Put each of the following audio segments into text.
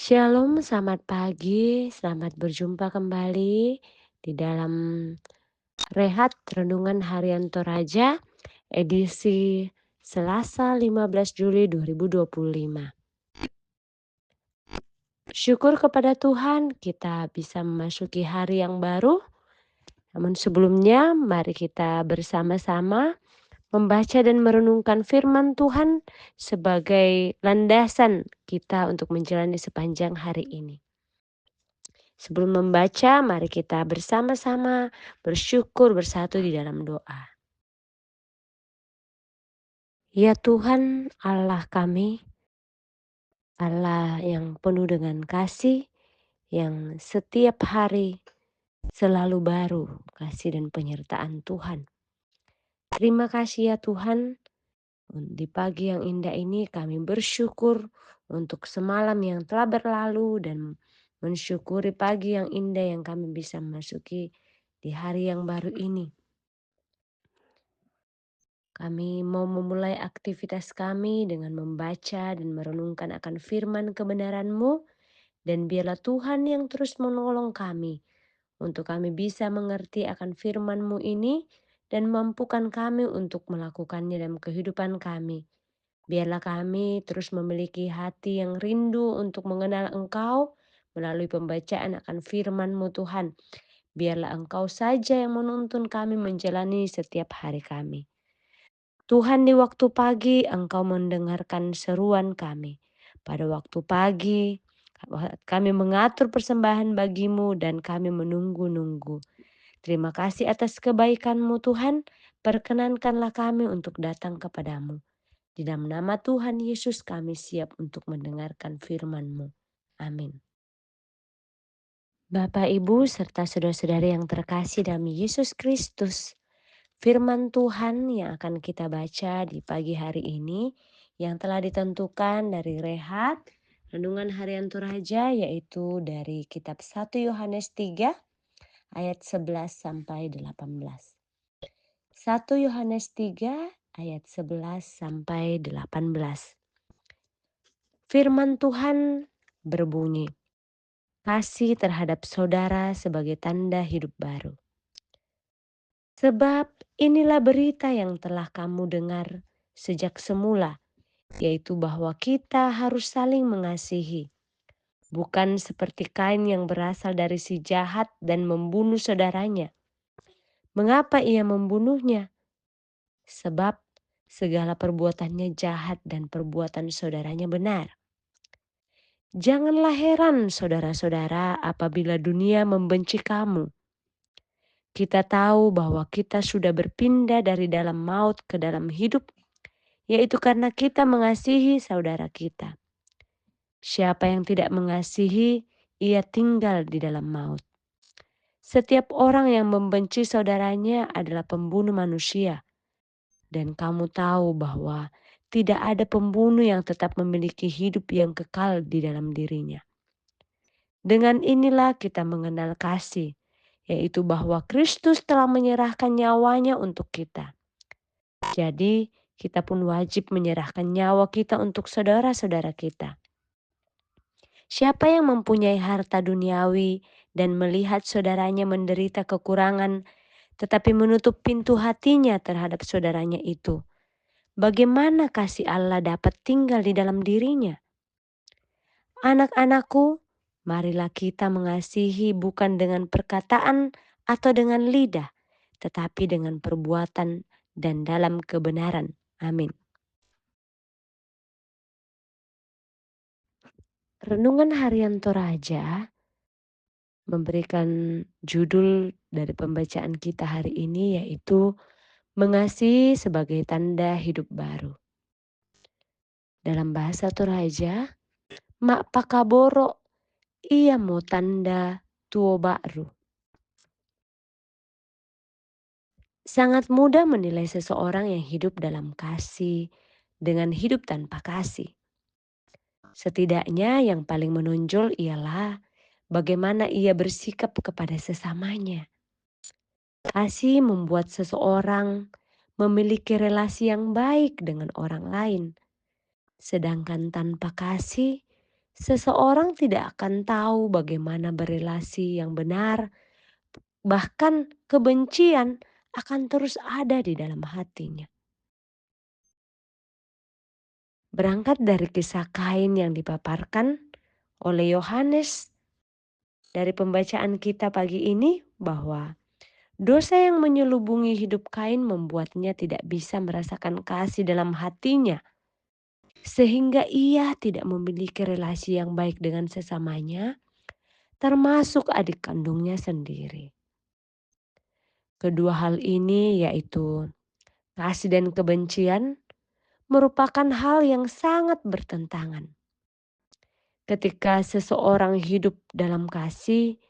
Shalom, selamat pagi, selamat berjumpa kembali di dalam Rehat Renungan Harian Toraja edisi Selasa 15 Juli 2025. Syukur kepada Tuhan kita bisa memasuki hari yang baru. Namun sebelumnya mari kita bersama-sama membaca dan merenungkan firman Tuhan sebagai landasan kita untuk menjalani sepanjang hari ini. Sebelum membaca, mari kita bersama-sama bersyukur bersatu di dalam doa. Ya Tuhan Allah kami, Allah yang penuh dengan kasih, yang setiap hari selalu baru kasih dan penyertaan Tuhan. Terima kasih ya Tuhan, di pagi yang indah ini kami bersyukur untuk semalam yang telah berlalu dan mensyukuri pagi yang indah yang kami bisa memasuki di hari yang baru ini. Kami mau memulai aktivitas kami dengan membaca dan merenungkan akan firman kebenaran-Mu, dan biarlah Tuhan yang terus menolong kami, untuk kami bisa mengerti akan firman-Mu ini, dan mampukan kami untuk melakukannya dalam kehidupan kami. Biarlah kami terus memiliki hati yang rindu untuk mengenal Engkau melalui pembacaan akan firman-Mu Tuhan. Biarlah Engkau saja yang menuntun kami menjalani setiap hari kami. Tuhan, di waktu pagi Engkau mendengarkan seruan kami. Pada waktu pagi kami mengatur persembahan bagi-Mu dan kami menunggu-nunggu. Terima kasih atas kebaikan-Mu Tuhan. Perkenankanlah kami untuk datang kepadamu. Di dalam nama Tuhan Yesus kami siap untuk mendengarkan firman-Mu. Amin. Bapak, Ibu, serta saudara-saudari yang terkasih dalam Yesus Kristus. Firman Tuhan yang akan kita baca di pagi hari ini yang telah ditentukan dari Rehat Renungan Harian Toraja, yaitu dari kitab 1 Yohanes 3 ayat 11 sampai 18. 1 Yohanes 3 ayat 11 sampai 18. Firman Tuhan berbunyi, kasih terhadap saudara sebagai tanda hidup baru. Sebab inilah berita yang telah kamu dengar sejak semula, yaitu bahwa kita harus saling mengasihi. Bukan seperti Kain yang berasal dari si jahat dan membunuh saudaranya. Mengapa ia membunuhnya? Sebab segala perbuatannya jahat dan perbuatan saudaranya benar. Janganlah heran saudara-saudara apabila dunia membenci kamu. Kita tahu bahwa kita sudah berpindah dari dalam maut ke dalam hidup, yaitu karena kita mengasihi saudara kita. Siapa yang tidak mengasihi, ia tinggal di dalam maut. Setiap orang yang membenci saudaranya adalah pembunuh manusia. Dan kamu tahu bahwa tidak ada pembunuh yang tetap memiliki hidup yang kekal di dalam dirinya. Dengan inilah kita mengenal kasih, yaitu bahwa Kristus telah menyerahkan nyawanya untuk kita. Jadi kita pun wajib menyerahkan nyawa kita untuk saudara-saudara kita. Siapa yang mempunyai harta duniawi dan melihat saudaranya menderita kekurangan, tetapi menutup pintu hatinya terhadap saudaranya itu, bagaimana kasih Allah dapat tinggal di dalam dirinya? Anak-anakku, marilah kita mengasihi bukan dengan perkataan atau dengan lidah, tetapi dengan perbuatan dan dalam kebenaran. Amin. Renungan Harian Toraja memberikan judul dari pembacaan kita hari ini, yaitu mengasihi sebagai tanda hidup baru. Dalam bahasa Toraja, mak pakaboro ia mau tanda tuo baru. Sangat mudah menilai seseorang yang hidup dalam kasih dengan hidup tanpa kasih. Setidaknya yang paling menonjol ialah bagaimana ia bersikap kepada sesamanya. Kasih membuat seseorang memiliki relasi yang baik dengan orang lain. Sedangkan tanpa kasih, seseorang tidak akan tahu bagaimana berelasi yang benar, bahkan kebencian akan terus ada di dalam hatinya. Berangkat dari kisah Kain yang dipaparkan oleh Yohanes dari pembacaan kita pagi ini, bahwa dosa yang menyelubungi hidup Kain membuatnya tidak bisa merasakan kasih dalam hatinya, sehingga ia tidak memiliki relasi yang baik dengan sesamanya, termasuk adik kandungnya sendiri. Kedua hal ini, yaitu kasih dan kebencian, merupakan hal yang sangat bertentangan. Ketika seseorang hidup dalam kasih,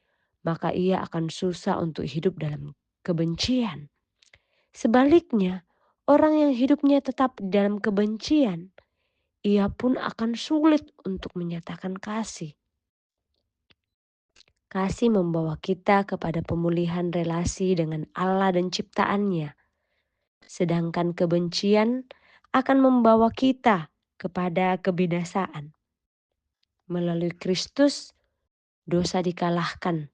maka ia akan susah untuk hidup dalam kebencian. Sebaliknya, orang yang hidupnya tetap di dalam kebencian, ia pun akan sulit untuk menyatakan kasih. Kasih membawa kita kepada pemulihan relasi dengan Allah dan ciptaannya. Sedangkan kebencian akan membawa kita kepada kebinasaan. Melalui Kristus, dosa dikalahkan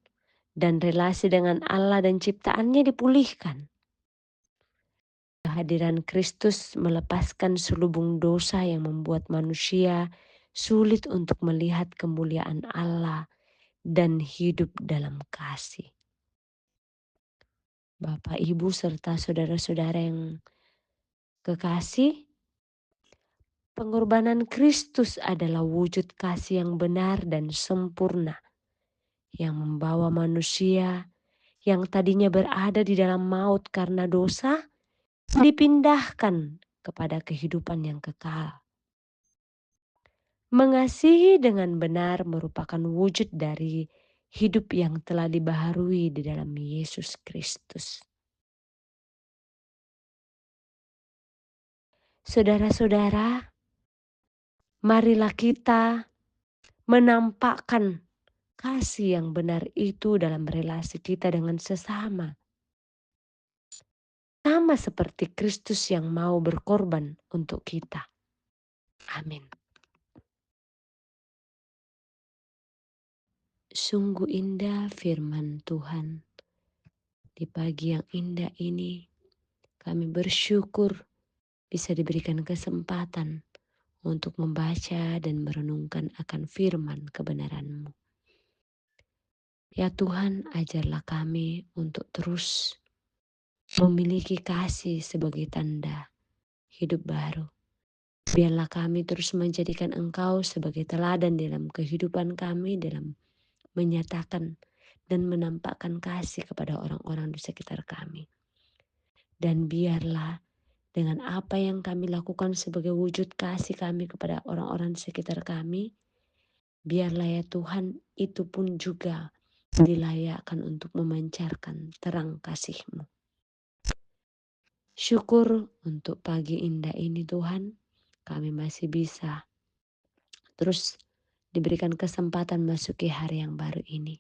dan relasi dengan Allah dan ciptaannya dipulihkan. Kehadiran Kristus melepaskan selubung dosa yang membuat manusia sulit untuk melihat kemuliaan Allah dan hidup dalam kasih. Bapak, Ibu, serta saudara-saudara yang kekasih, pengorbanan Kristus adalah wujud kasih yang benar dan sempurna yang membawa manusia yang tadinya berada di dalam maut karena dosa dipindahkan kepada kehidupan yang kekal. Mengasihi dengan benar merupakan wujud dari hidup yang telah dibaharui di dalam Yesus Kristus. Saudara-saudara, marilah kita menampakkan kasih yang benar itu dalam relasi kita dengan sesama. Sama seperti Kristus yang mau berkorban untuk kita. Amin. Sungguh indah firman Tuhan. Di pagi yang indah ini, kami bersyukur bisa diberikan kesempatan untuk membaca dan merenungkan akan firman kebenaran-Mu. Ya Tuhan, ajarlah kami untuk terus memiliki kasih sebagai tanda hidup baru. Biarlah kami terus menjadikan Engkau sebagai teladan dalam kehidupan kami, dalam menyatakan dan menampakkan kasih kepada orang-orang di sekitar kami. Dan biarlah dengan apa yang kami lakukan sebagai wujud kasih kami kepada orang-orang di sekitar kami, biarlah ya Tuhan itu pun juga dilayakkan untuk memancarkan terang kasih-Mu. Syukur untuk pagi indah ini Tuhan, kami masih bisa terus diberikan kesempatan masuki hari yang baru ini.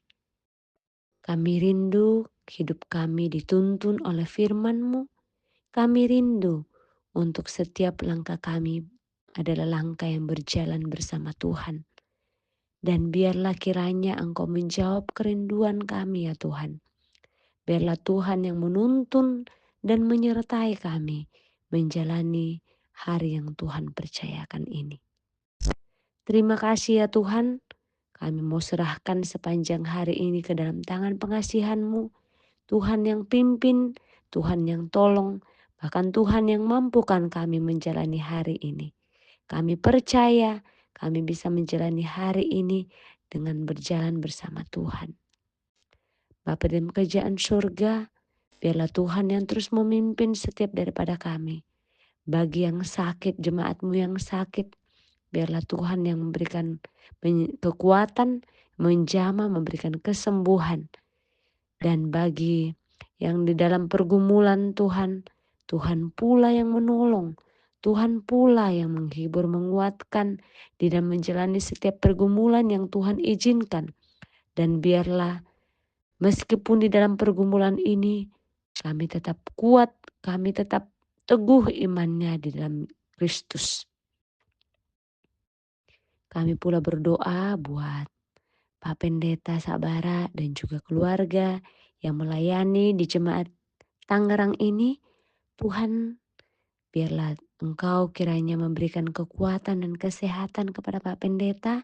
Kami rindu hidup kami dituntun oleh firman-Mu. Kami rindu untuk setiap langkah kami adalah langkah yang berjalan bersama Tuhan. Dan biarlah kiranya Engkau menjawab kerinduan kami ya Tuhan. Biarlah Tuhan yang menuntun dan menyertai kami menjalani hari yang Tuhan percayakan ini. Terima kasih ya Tuhan, kami mau serahkan sepanjang hari ini ke dalam tangan pengasihan-Mu. Tuhan yang pimpin, Tuhan yang tolong, bahkan Tuhan yang mampukan kami menjalani hari ini. Kami percaya kami bisa menjalani hari ini dengan berjalan bersama Tuhan. Bapa di kerajaan surga, biarlah Tuhan yang terus memimpin setiap daripada kami. Bagi yang sakit, jemaat-Mu yang sakit, biarlah Tuhan yang memberikan kekuatan, menjamah, memberikan kesembuhan. Dan bagi yang di dalam pergumulan Tuhan, Tuhan pula yang menolong. Tuhan pula yang menghibur, menguatkan di dalam menjalani setiap pergumulan yang Tuhan izinkan. Dan biarlah meskipun di dalam pergumulan ini kami tetap kuat, kami tetap teguh imannya di dalam Kristus. Kami pula berdoa buat Pak Pendeta Sabara dan juga keluarga yang melayani di jemaat Tangerang ini. Tuhan, biarlah Engkau kiranya memberikan kekuatan dan kesehatan kepada Pak Pendeta.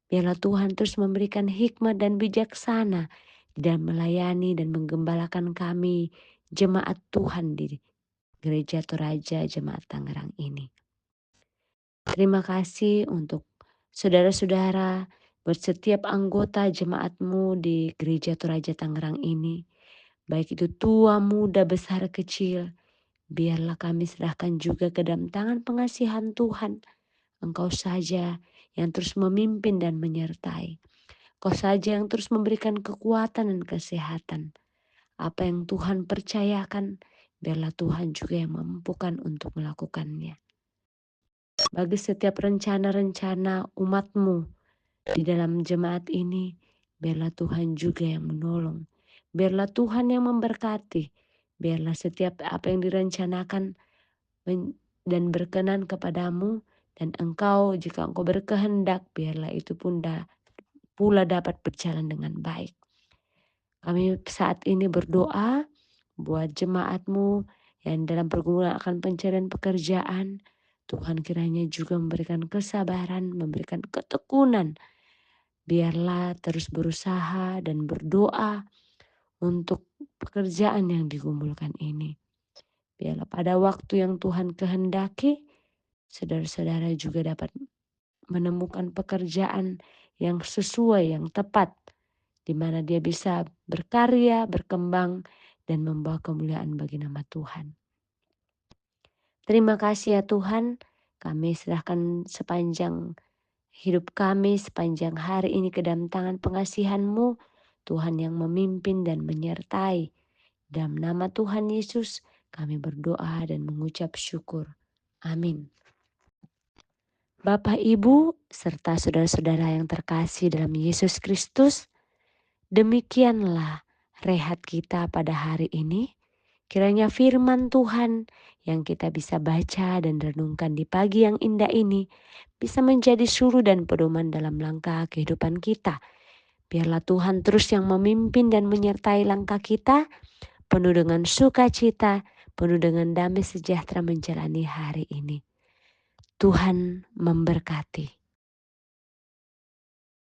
Biarlah Tuhan terus memberikan hikmat dan bijaksana dan melayani dan menggembalakan kami jemaat Tuhan di Gereja Toraja Jemaat Tangerang ini. Terima kasih untuk saudara-saudara buat setiap anggota jemaatmu di Gereja Toraja Tangerang ini. Baik itu tua, muda, besar, kecil. Biarlah kami serahkan juga ke dalam tangan pengasihan Tuhan. Engkau saja yang terus memimpin dan menyertai. Kau saja yang terus memberikan kekuatan dan kesehatan. Apa yang Tuhan percayakan, biarlah Tuhan juga yang mampukan untuk melakukannya. Bagi setiap rencana-rencana umat-Mu di dalam jemaat ini, biarlah Tuhan juga yang menolong. Biarlah Tuhan yang memberkati. Biarlah setiap apa yang direncanakan dan berkenan kepadamu, dan Engkau jika Engkau berkehendak, biarlah itu pun pula dapat berjalan dengan baik. Kami saat ini berdoa buat jemaat-Mu yang dalam pergumulan akan pencarian pekerjaan. Tuhan kiranya juga memberikan kesabaran, memberikan ketekunan. Biarlah terus berusaha dan berdoa untuk pekerjaan yang digumulkan ini. Biarlah pada waktu yang Tuhan kehendaki, saudara-saudara juga dapat menemukan pekerjaan yang sesuai, yang tepat, di mana dia bisa berkarya, berkembang, dan membawa kemuliaan bagi nama Tuhan. Terima kasih ya Tuhan, kami serahkan sepanjang hidup kami, sepanjang hari ini ke dalam tangan pengasihan-Mu, Tuhan yang memimpin dan menyertai. Dalam nama Tuhan Yesus, kami berdoa dan mengucap syukur. Amin. Bapak, Ibu, serta saudara-saudara yang terkasih dalam Yesus Kristus, demikianlah rehat kita pada hari ini. Kiranya firman Tuhan yang kita bisa baca dan renungkan di pagi yang indah ini bisa menjadi suru dan pedoman dalam langkah kehidupan kita. Biarlah Tuhan terus yang memimpin dan menyertai langkah kita, penuh dengan sukacita, penuh dengan damai sejahtera menjalani hari ini. Tuhan memberkati.